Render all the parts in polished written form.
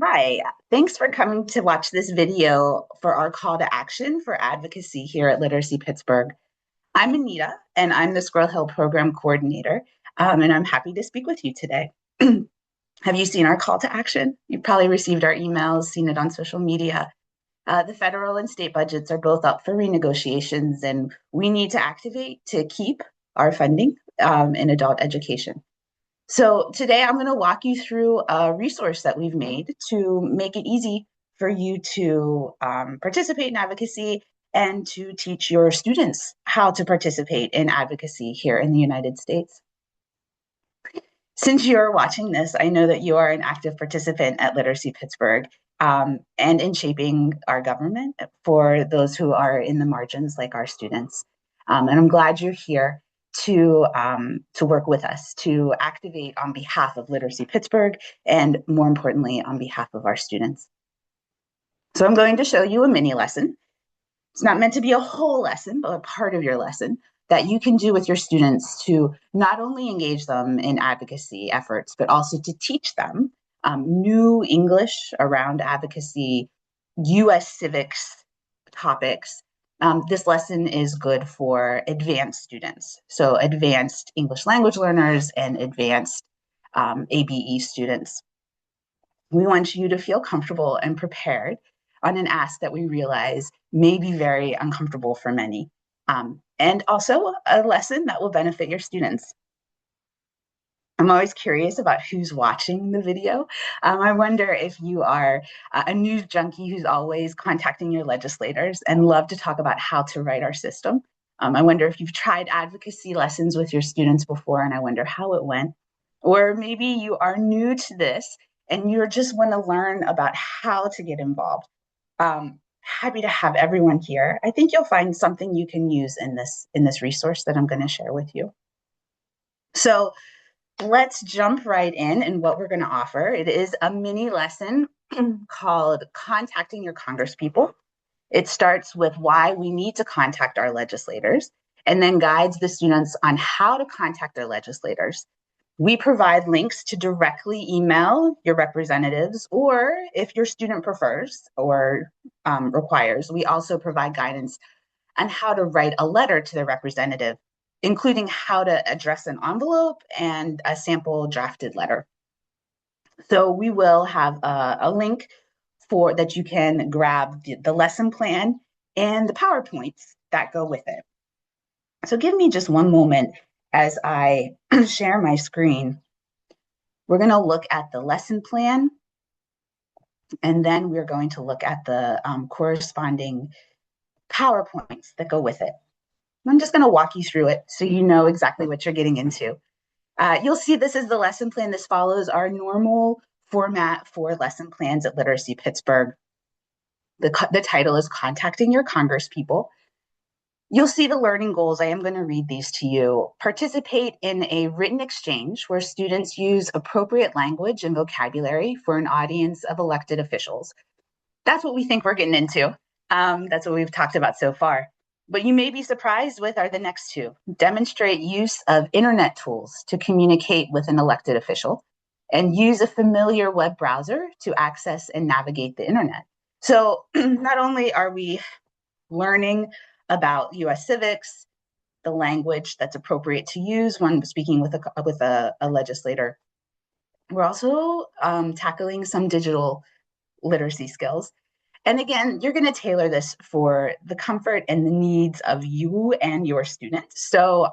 Hi, thanks for coming to watch this video for our call to action for advocacy here at Literacy Pittsburgh. I'm Anita, and I'm the Squirrel Hill Program Coordinator, and I'm happy to speak with you today. Have you seen our call to action? You've probably received our emails, seen it on social media. The federal and state budgets are both up for renegotiations, and we need to activate to keep our funding in adult education. So today I'm going to walk you through a resource that we've made to make it easy for you to participate in advocacy and to teach your students how to participate in advocacy here in the United States. Since you're watching this, I know that you are an active participant at Literacy Pittsburgh and in shaping our government for those who are in the margins like our students. And I'm glad you're here to work with us to activate on behalf of Literacy Pittsburgh and more importantly, on behalf of our students. So I'm going to show you a mini lesson. It's not meant to be a whole lesson, but a part of your lesson that you can do with your students to not only engage them in advocacy efforts, but also to teach them new English around advocacy, US civics topics. This lesson is good for advanced students, so advanced English language learners and advanced ABE students. We want you to feel comfortable and prepared on an ask that we realize may be very uncomfortable for many, and also a lesson that will benefit your students. I'm always curious about who's watching the video. I wonder if you are a news junkie who's always contacting your legislators and love to talk about how to write our system. I wonder if you've tried advocacy lessons with your students before, and I wonder how it went. Or maybe you are new to this and you just want to learn about how to get involved. Happy to have everyone here. I think you'll find something you can use in this resource that I'm going to share with you. So let's jump right in and what we're going to offer. It is a mini lesson called Contacting Your Congresspeople. It starts with why we need to contact our legislators and then guides the students on how to contact their legislators. We provide links to directly email your representatives, or if your student prefers or requires, we also provide guidance on how to write a letter to their representative, including how to address an envelope and a sample drafted letter. So we will have a link for that you can grab the lesson plan and the PowerPoints that go with it. So give me just one moment as I share my screen. We're going to look at the lesson plan, and then we're going to look at the corresponding PowerPoints that go with it. I'm just going to walk you through it so you know exactly what you're getting into. You'll see this is the lesson plan. This follows our normal format for lesson plans at Literacy Pittsburgh. The title is Contacting Your Congresspeople. You'll see the learning goals. I am going to read these to you. Participate in a written exchange where students use appropriate language and vocabulary for an audience of elected officials. That's what we think we're getting into. That's what we've talked about so far. But you may be surprised with are the next two. Demonstrate use of internet tools to communicate with an elected official and use a familiar web browser to access and navigate the internet. So not only are we learning about US civics, the language that's appropriate to use when speaking with a legislator, we're also tackling some digital literacy skills. And again, you're going to tailor this for the comfort and the needs of you and your students. So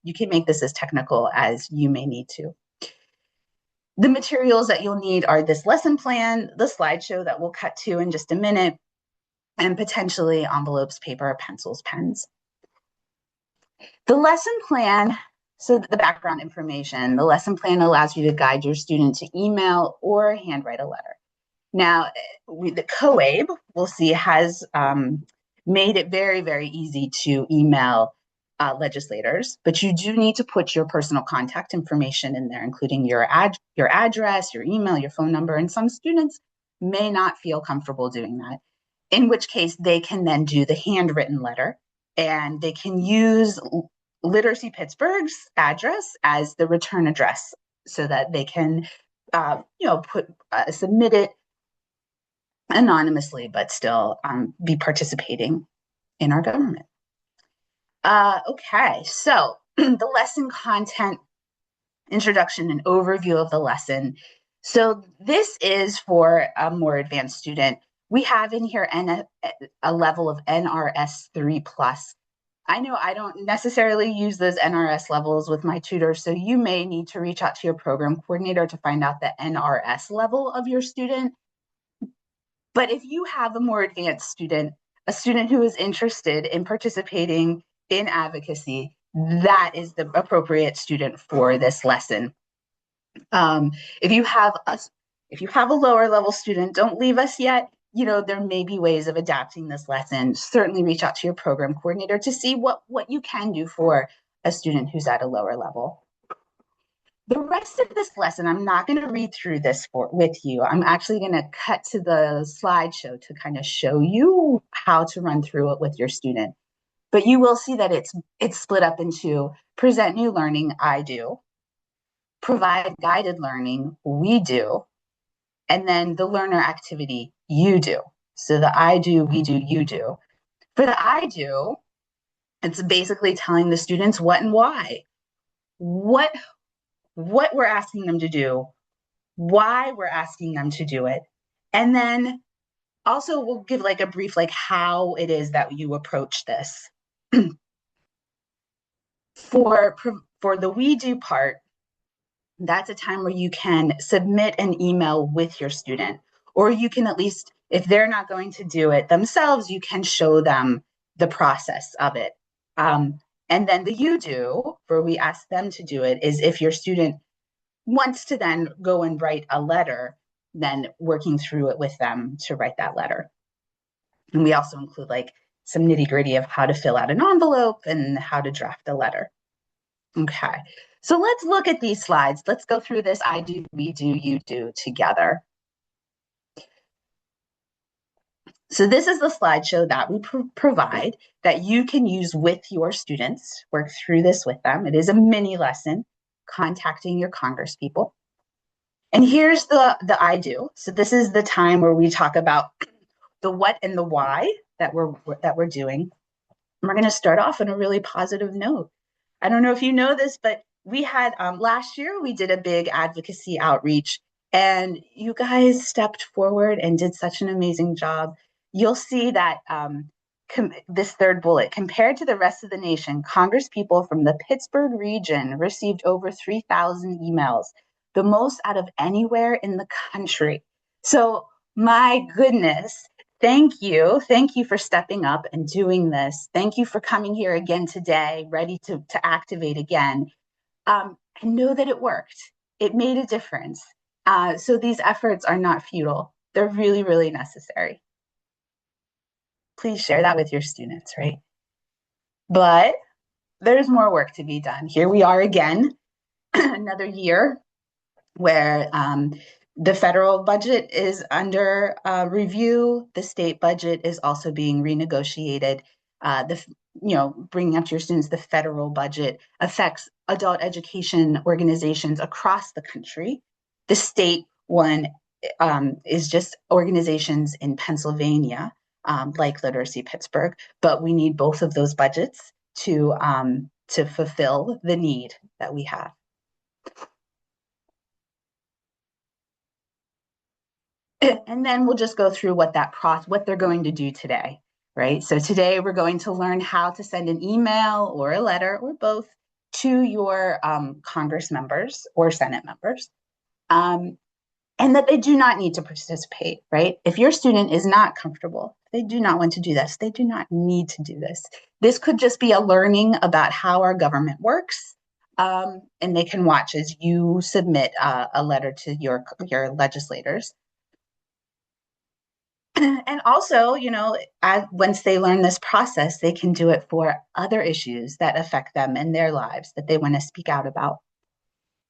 you can make this as technical as you may need to. The materials that you'll need are this lesson plan, the slideshow that we'll cut to in just a minute, and potentially envelopes, paper, pencils, pens. The lesson plan, so the background information, the lesson plan allows you to guide your student to email or handwrite a letter. Now, the COABE, we'll see, has made it very, very easy to email legislators, but you do need to put your personal contact information in there, including your address, your email, your phone number, and some students may not feel comfortable doing that, in which case they can then do the handwritten letter, and they can use Literacy Pittsburgh's address as the return address so that they can submit it anonymously, but still be participating in our government. Okay, so the lesson content, introduction and overview of the lesson. So this is for a more advanced student. We have in here a level of NRS 3 plus. I know I don't necessarily use those NRS levels with my tutors, so you may need to reach out to your program coordinator to find out the NRS level of your student. But if you have a more advanced student, a student who is interested in participating in advocacy, that is the appropriate student for this lesson. Um, if you have a lower level student, don't leave us yet. You know, there may be ways of adapting this lesson. Certainly reach out to your program coordinator to see what you can do for a student who's at a lower level. The rest of this lesson, I'm not going to read through this with you. I'm actually going to cut to the slideshow to kind of show you how to run through it with your student. But you will see that it's split up into present new learning, I do, provide guided learning, we do, and then the learner activity, you do. So the I do, we do, you do. For the I do, it's basically telling the students what and why. What we're asking them to do, why we're asking them to do it. And then also we'll give like a brief like how it is that you approach this. For the we do part, that's a time where you can submit an email with your student, or you can at least, if they're not going to do it themselves, you can show them the process of it. And then the you do, where we ask them to do it, is if your student wants to then go and write a letter, then working through it with them to write that letter. And we also include like some nitty gritty of how to fill out an envelope and how to draft a letter. Okay, so let's look at these slides. Let's go through this I do, we do, you do together. So this is the slideshow that we provide that you can use with your students, work through this with them. It is a mini lesson, contacting your congresspeople. And here's the I do. So this is the time where we talk about the what and the why that we're doing. And we're going to start off on a really positive note. I don't know if you know this, but we had last year we did a big advocacy outreach, and you guys stepped forward and did such an amazing job. You'll see that this third bullet, compared to the rest of the nation, congresspeople from the Pittsburgh region received over 3,000 emails, the most out of anywhere in the country. So my goodness, thank you. Thank you for stepping up and doing this. Thank you for coming here again today, ready to activate again. And know that it worked. It made a difference. So these efforts are not futile. They're really, really necessary. Please share that with your students, right? But there's more work to be done. Here we are again, another year where the federal budget is under review. The state budget is also being renegotiated. Bringing up to your students, the federal budget affects adult education organizations across the country. The state one is just organizations in Pennsylvania, like Literacy Pittsburgh, but we need both of those budgets to fulfill the need that we have. And then we'll just go through what they're going to do today, right? So today we're going to learn how to send an email or a letter or both to your Congress members or Senate members, and that they do not need to participate, right? If your student is not comfortable, they do not want to do this, they do not need to do this. This could just be a learning about how our government works, and they can watch as you submit a letter to your legislators. And also, once they learn this process, they can do it for other issues that affect them in their lives that they want to speak out about.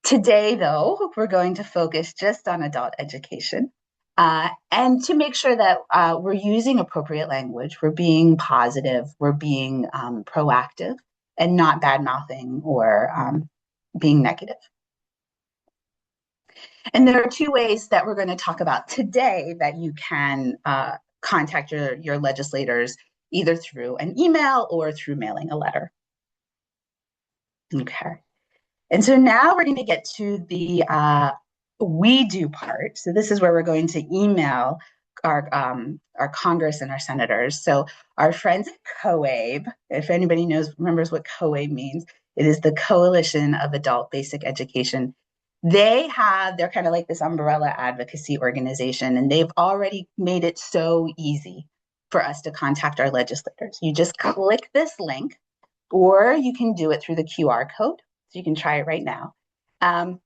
Today, though, we're going to focus just on adult education, and to make sure that we're using appropriate language, we're being positive, we're being proactive, and not bad-mouthing or being negative. And there are two ways that we're going to talk about today that you can contact your legislators, either through an email or through mailing a letter. Okay. And so now we're going to get to the we do part. So this is where we're going to email our Congress and our senators. So our friends at COABE, if anybody remembers what COABE means, it is the Coalition of Adult Basic Education. They're kind of like this umbrella advocacy organization, and they've already made it so easy for us to contact our legislators. You just click this link, or you can do it through the QR code. So you can try it right now. And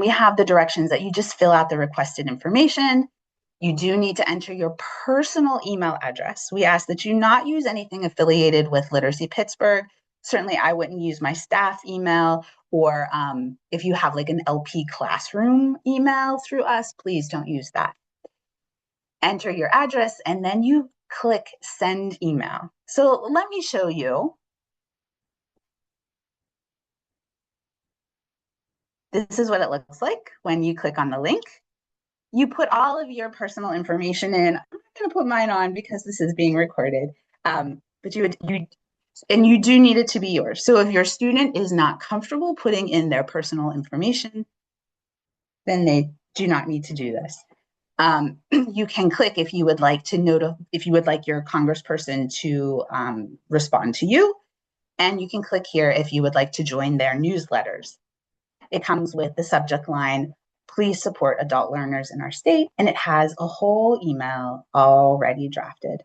we have the directions that you just fill out the requested information. You do need to enter your personal email address. We ask that you not use anything affiliated with Literacy Pittsburgh. Certainly, I wouldn't use my staff email, or if you have like an LP classroom email through us, please don't use that. Enter your address, and then you click send email. So let me show you. This is what it looks like when you click on the link. You put all of your personal information in. I'm not going to put mine on because this is being recorded, but you do need it to be yours. So if your student is not comfortable putting in their personal information, then they do not need to do this. You can click if you would like to if you would like your congressperson to respond to you, and you can click here if you would like to join their newsletters. It comes with the subject line, please support adult learners in our state, and it has a whole email already drafted.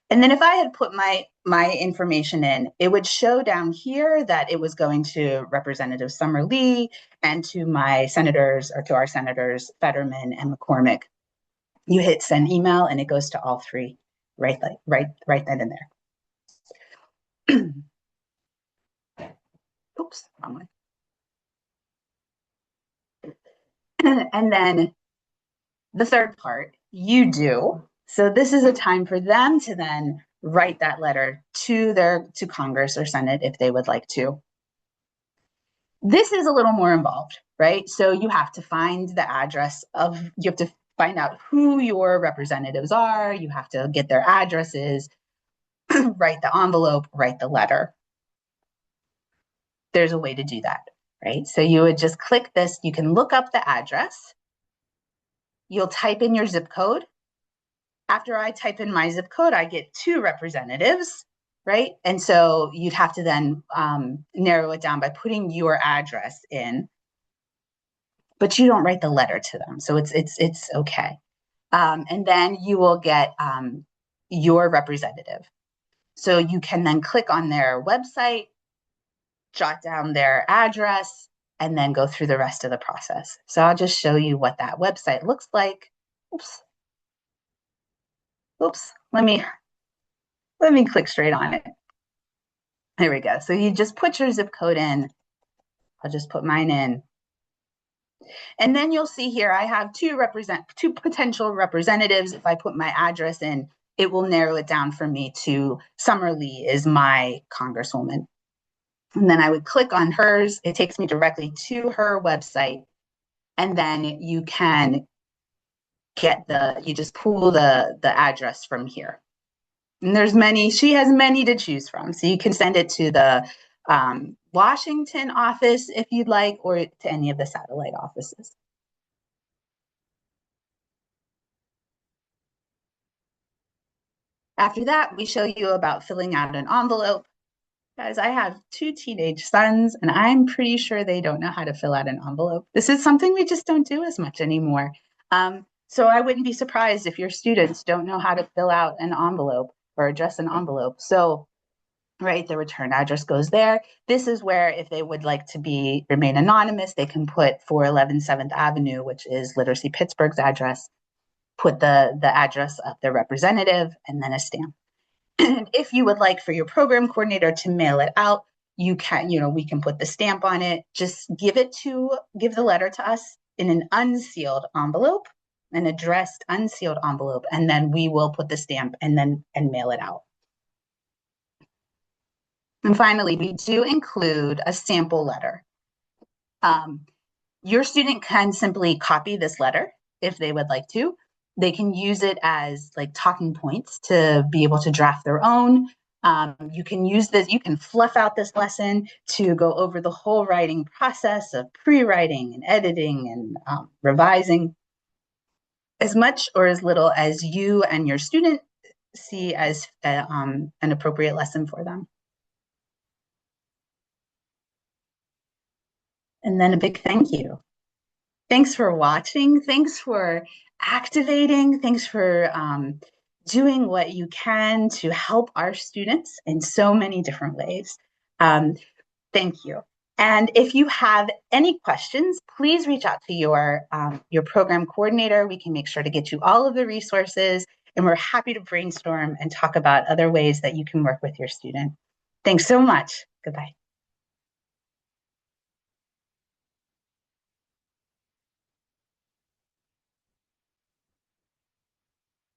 And then if I had put my information in, it would show down here that it was going to Representative Summer Lee and to my senators, or to our senators, Fetterman and McCormick. You hit send email and it goes to all three right then and there. Oops, wrong one. And then the third part, you do. So this is a time for them to then write that letter to Congress or Senate if they would like to. This is a little more involved, right? So you have to find the address you have to find out who your representatives are. You have to get their addresses, write the envelope, write the letter. There's a way to do that, right? So you would just click this. You can look up the address. You'll type in your zip code. After I type in my zip code, I get 2 representatives, right? And so you'd have to then narrow it down by putting your address in, but you don't write the letter to them. So it's okay. And then you will get your representative. So you can then click on their website, jot down their address, and then go through the rest of the process. So I'll just show you what that website looks like. Oops, let me click straight on it. There we go. So you just put your zip code in. I'll just put mine in. And then you'll see here, I have 2 potential representatives. If I put my address in, it will narrow it down for me to Summer Lee is my congresswoman. And then I would click on hers. It takes me directly to her website. And then you can you just pull the address from here. And she has many to choose from. So you can send it to the Washington office if you'd like, or to any of the satellite offices. After that, we show you about filling out an envelope. Guys, I have 2 teenage sons, and I'm pretty sure they don't know how to fill out an envelope. This is something we just don't do as much anymore. So I wouldn't be surprised if your students don't know how to fill out an envelope or address an envelope. So, right, the return address goes there. This is where, if they would like to remain anonymous, they can put 411 7th Avenue, which is Literacy Pittsburgh's address, put the address of their representative, and then a stamp. And if you would like for your program coordinator to mail it out, we can put the stamp on it. Just give the letter to us in an unsealed envelope, an addressed unsealed envelope, and then we will put the stamp and mail it out. And finally, we do include a sample letter. Your student can simply copy this letter if they would like to. They can use it as like talking points to be able to draft their own. You can use this, you can fluff out this lesson to go over the whole writing process of pre-writing and editing and revising, as much or as little as you and your student see as an appropriate lesson for them. And then a big thank you. Thanks for watching. Thanks for activating. Thanks for doing what you can to help our students in so many different ways. Thank you. And if you have any questions, please reach out to your program coordinator. We can make sure to get you all of the resources, and we're happy to brainstorm and talk about other ways that you can work with your student. Thanks so much. Goodbye.